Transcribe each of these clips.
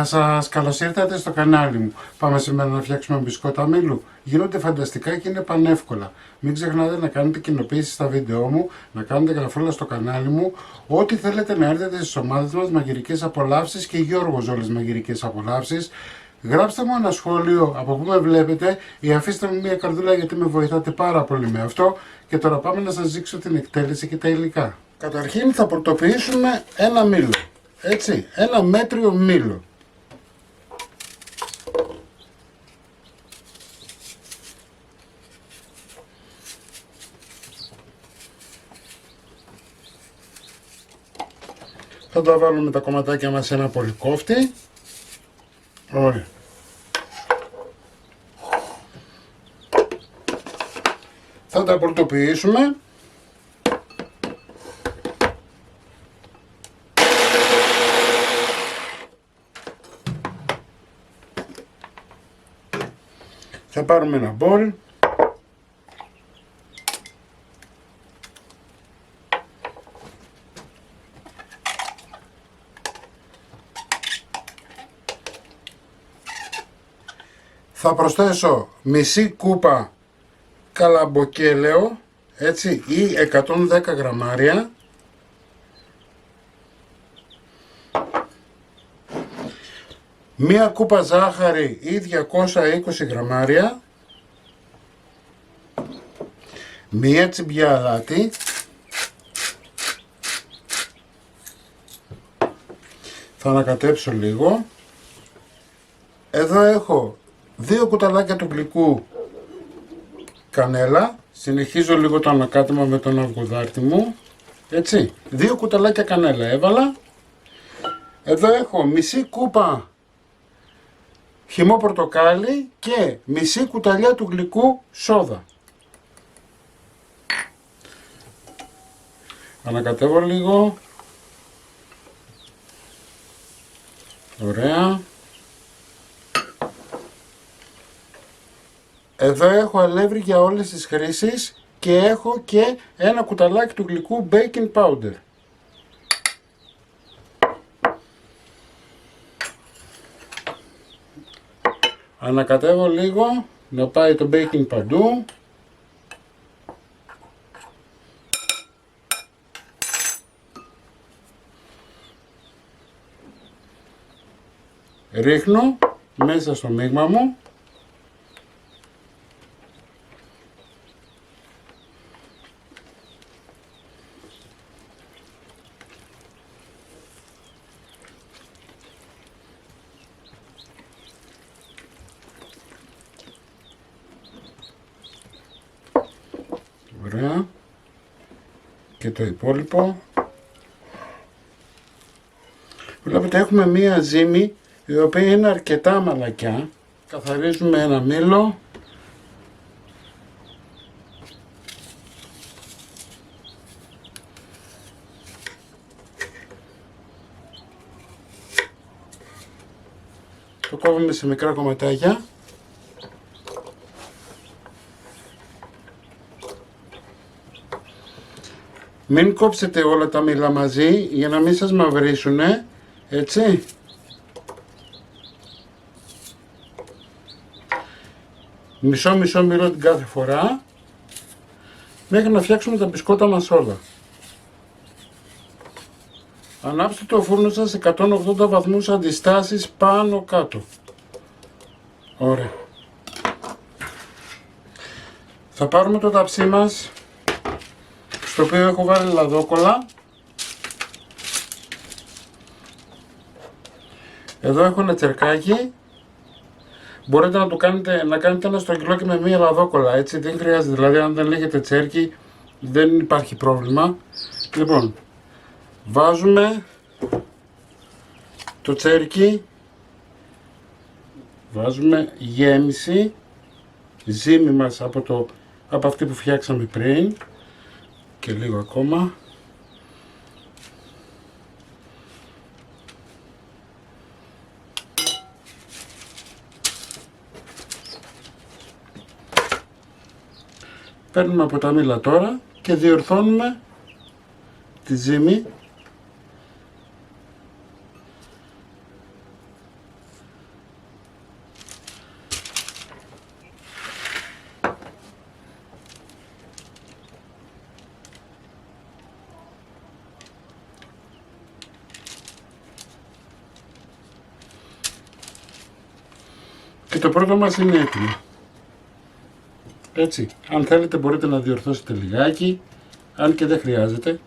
Γεια σας, καλώς ήρθατε στο κανάλι μου. Πάμε σήμερα να φτιάξουμε μπισκότα μήλου. Γίνονται φανταστικά και είναι πανεύκολα. Μην ξεχνάτε να κάνετε κοινοποίηση στα βίντεό μου, να κάνετε γραφούλα στο κανάλι μου. Ό,τι θέλετε να έρθετε στις ομάδες μας, μαγειρικές απολαύσεις και Γιώργος όλες μαγειρικές απολαύσεις. Γράψτε μου ένα σχόλιο από πού με βλέπετε ή αφήστε μου μια καρδούλα γιατί με βοηθάτε πάρα πολύ με αυτό. Και τώρα πάμε να σας δείξω την εκτέλεση και τα υλικά. Καταρχήν θα πρωτοποιήσουμε ένα μήλο. Έτσι, ένα μέτριο μήλο. Θα τα βάλουμε τα κομματάκια μας σε ένα πολυκόφτη. Ωραία. Θα τα πρωτοποιήσουμε. Θα πάρουμε ένα μπολ. Θα προσθέσω μισή κούπα καλαμποκέλαιο, έτσι, ή 110 γραμμάρια. Μία κούπα ζάχαρη ή 220 γραμμάρια. Μία τσιμπιά αλάτι. Θα ανακατέψω λίγο. Εδώ έχω 2 κουταλάκια του γλυκού κανέλα. Συνεχίζω λίγο το ανακάτεμα με τον αυγουδάρτη μου. Έτσι, 2 κουταλάκια κανέλα έβαλα. Εδώ έχω μισή κούπα χυμό πορτοκάλι και μισή κουταλιά του γλυκού σόδα. Ανακατεύω λίγο. Ωραία. Εδώ έχω αλεύρι για όλες τις χρήσεις και έχω και ένα κουταλάκι του γλυκού baking powder. Ανακατεύω λίγο, να πάει το baking παντού. Ρίχνω μέσα στο μείγμα μου. Ωραία. Και το υπόλοιπο. Βλέπετε έχουμε μία ζύμη η οποία είναι αρκετά μαλακιά. Καθαρίζουμε ένα μήλο. Το κόβουμε σε μικρά κομματάκια. Μην κόψετε όλα τα μήλα μαζί για να μην σας μαυρίσουνε, έτσι. Μισό μήλο την κάθε φορά, μέχρι να φτιάξουμε τα μπισκότα μας όλα. Ανάψτε το φούρνο σας σε 180 βαθμούς αντιστάσεις πάνω κάτω. Ωραία. Θα πάρουμε το ταψί μας, στο οποίο έχω βάλει λαδόκολλα. Εδώ έχω ένα τσερκάκι. Μπορείτε να κάνετε ένα στρογγυλόκι με μία λαδόκολλα, έτσι, δεν χρειάζεται, δηλαδή αν δεν έχετε τσέρκι δεν υπάρχει πρόβλημα. Λοιπόν, βάζουμε το τσέρκι, βάζουμε γέμιση, ζύμη μας από αυτή που φτιάξαμε πριν και λίγο ακόμα. Παίρνουμε από τα μήλα τώρα και διορθώνουμε τη ζύμη Και το πρώτο μας είναι έτοιμο. Έτσι, αν θέλετε μπορείτε να διορθώσετε λιγάκι, αν και δεν χρειάζεται.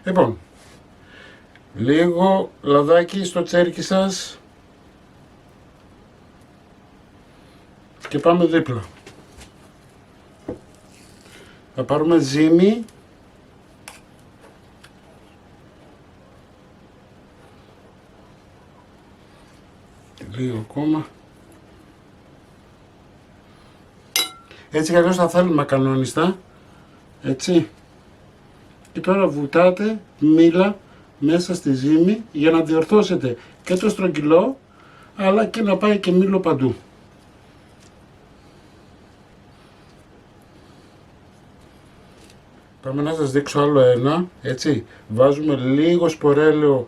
Λοιπόν, λίγο λαδάκι στο τσέρκι σας και πάμε δίπλα. Θα πάρουμε ζύμη, λίγο ακόμα. Έτσι κι αλλιώς θα θέλουμε κανονιστά, έτσι. Και τώρα βουτάτε μήλα μέσα στη ζύμη για να διορθώσετε και το στρογγυλό, αλλά και να πάει και μήλο παντού. Πάμε να σας δείξω άλλο ένα, έτσι. Βάζουμε λίγο σπορέλαιο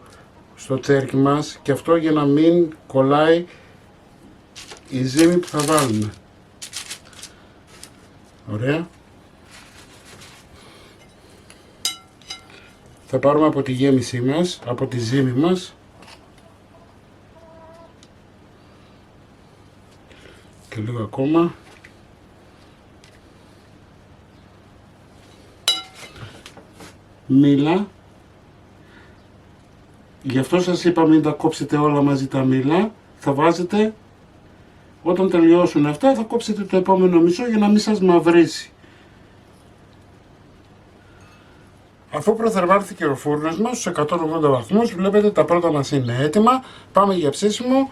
στο τσέρκι μας και αυτό για να μην κολλάει η ζύμη που θα βάλουμε. Ωραία. Θα πάρουμε από τη γέμισή μας, από τη ζύμη μας και λίγο ακόμα. Μήλα. Γι' αυτό σας είπα μην τα κόψετε όλα μαζί τα μήλα. Θα βάζετε, όταν τελειώσουν αυτά θα κόψετε το επόμενο μισό για να μην σας μαυρίσει. Αφού προθερμάνθηκε ο φούρνος μας στους 180 βαθμούς, βλέπετε τα πρώτα μας είναι έτοιμα. Πάμε για ψήσιμο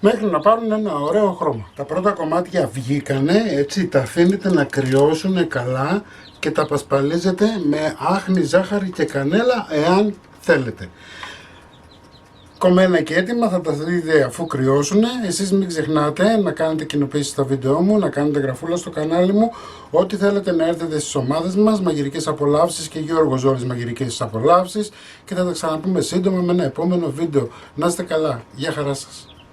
μέχρι να πάρουν ένα ωραίο χρώμα. Τα πρώτα κομμάτια βγήκανε, έτσι, τα αφήνετε να κρυώσουν καλά και τα πασπαλίζετε με άχνη, ζάχαρη και κανέλα εάν θέλετε. Κομμένα και έτοιμα θα τα δείτε αφού κρυώσουν. Εσείς μην ξεχνάτε να κάνετε κοινοποίηση στα βίντεό μου, να κάνετε γραφούλα στο κανάλι μου. Ό,τι θέλετε να έρθετε στις ομάδες μας, Μαγειρικές Απολαύσεις και Γιώργος Ζόρης Μαγειρικές Απολαύσεις. Και θα τα ξαναπούμε σύντομα με ένα επόμενο βίντεο. Να είστε καλά. Γεια χαρά σας.